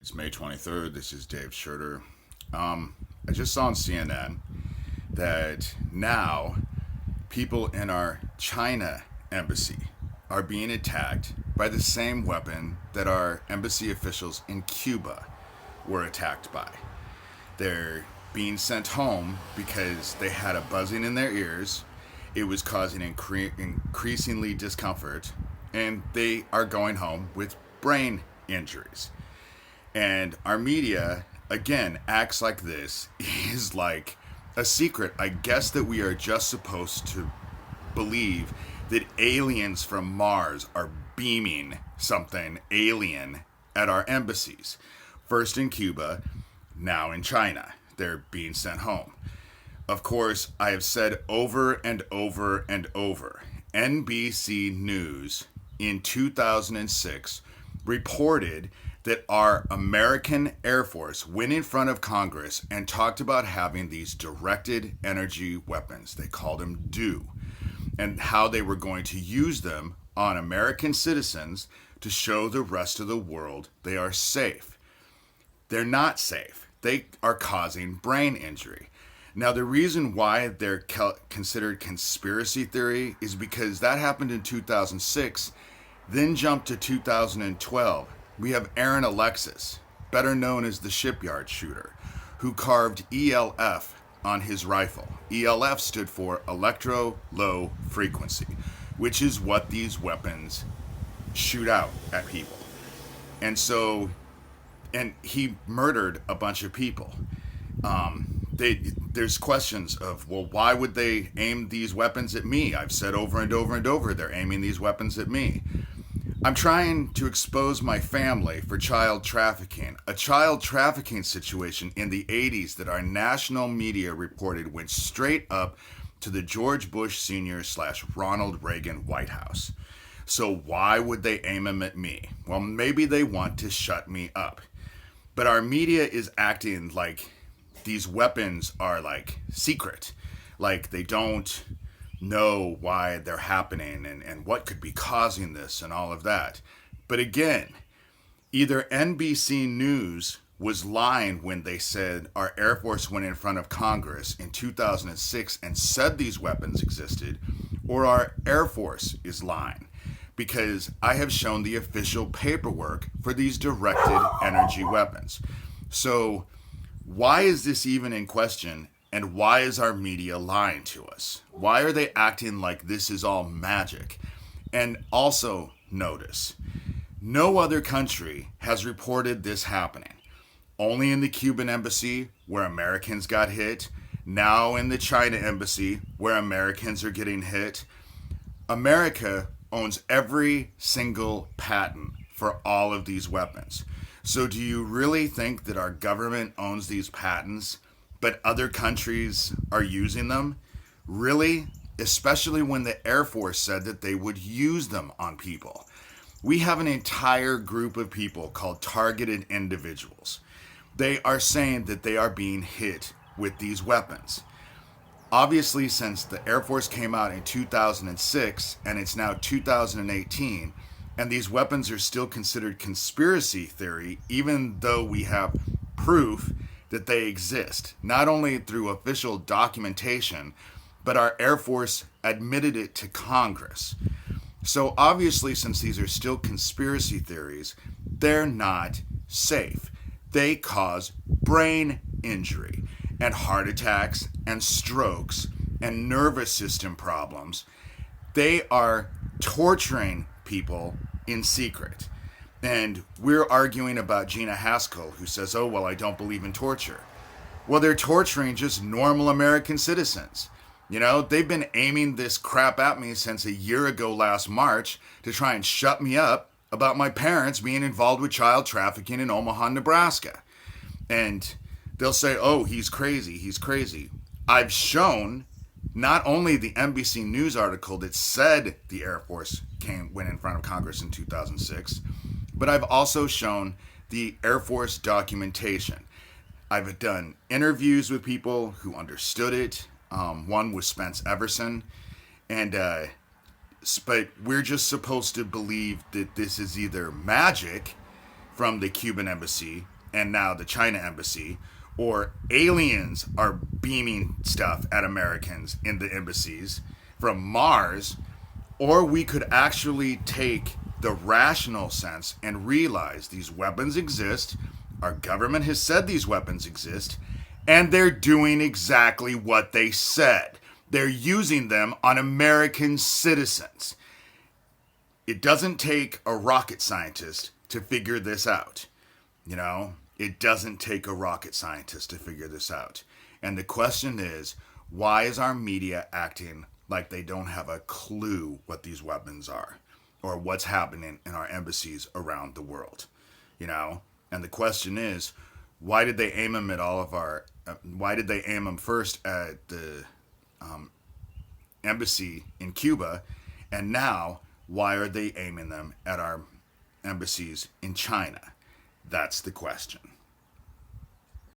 It's May 23rd. This is Dave Schurter. I just saw on CNN that now people in our China embassy are being attacked by the same weapon that our embassy officials in Cuba were attacked by. They're being sent home because they had a buzzing in their ears. It was causing increasingly discomfort, and they are going home with brain injuries. And our media, again, acts like this is like a secret. I guess that we are just supposed to believe that aliens from Mars are beaming something alien at our embassies. First in Cuba, now in China. They're being sent home. Of course, I have said over and over and over, NBC News in 2006 reported that our American Air Force went in front of Congress and talked about having these directed energy weapons. They called them DO, and how they were going to use them on American citizens to show the rest of the world they are safe. They're not safe. They are causing brain injury. Now, the reason why they're considered conspiracy theory is because that happened in 2006, then jumped to 2012. We have Aaron Alexis, better known as the shipyard shooter, who carved ELF on his rifle. ELF stood for electro low frequency, which is what these weapons shoot out at people. And he murdered a bunch of people. There's questions of, well, why would they aim these weapons at me? I've said over and over and over, they're aiming these weapons at me. I'm trying to expose my family for child trafficking. A child trafficking situation in the 80s that our national media reported went straight up to the George Bush Sr. / Ronald Reagan White House. So why would they aim them at me? Well, maybe they want to shut me up. But our media is acting like these weapons are like secret, like they don't know why they're happening and what could be causing this and all of that. But again, either NBC News was lying when they said our Air Force went in front of Congress in 2006 and said these weapons existed, or our Air Force is lying, because I have shown the official paperwork for these directed energy weapons. So why is this even in question? And why is our media lying to us? Why are they acting like this is all magic? And also notice, no other country has reported this happening. Only in the Cuban embassy, where Americans got hit. Now in the China embassy, where Americans are getting hit. America owns every single patent for all of these weapons. So do you really think that our government owns these patents, but other countries are using them? Really? Especially when the Air Force said that they would use them on people. We have an entire group of people called targeted individuals. They are saying that they are being hit with these weapons. Obviously, since the Air Force came out in 2006 and it's now 2018, and these weapons are still considered conspiracy theory, even though we have proof that they exist, not only through official documentation, but our Air Force admitted it to Congress. So obviously, since these are still conspiracy theories, they're not safe. They cause brain injury and heart attacks and strokes and nervous system problems. They are torturing people in secret. And we're arguing about Gina Haskell, who says, oh, well, I don't believe in torture. Well, they're torturing just normal American citizens. You know, they've been aiming this crap at me since a year ago last March to try and shut me up about my parents being involved with child trafficking in Omaha, Nebraska. And they'll say, oh, he's crazy, he's crazy. I've shown not only the NBC News article that said the Air Force went in front of Congress in 2006, but I've also shown the Air Force documentation. I've done interviews with people who understood it. One was Spence Everson. But we're just supposed to believe that this is either magic from the Cuban embassy and now the China embassy, or aliens are beaming stuff at Americans in the embassies from Mars, or we could actually take the rational sense and realize these weapons exist, our government has said these weapons exist, and they're doing exactly what they said. They're using them on American citizens. It doesn't take a rocket scientist to figure this out. You know, it doesn't take a rocket scientist to figure this out. And the question is, why is our media acting like they don't have a clue what these weapons are or what's happening in our embassies around the world? You know, and the question is, why did they aim them at all of our? Why did they aim them first at the embassy in Cuba, and now why are they aiming them at our embassies in China? That's the question.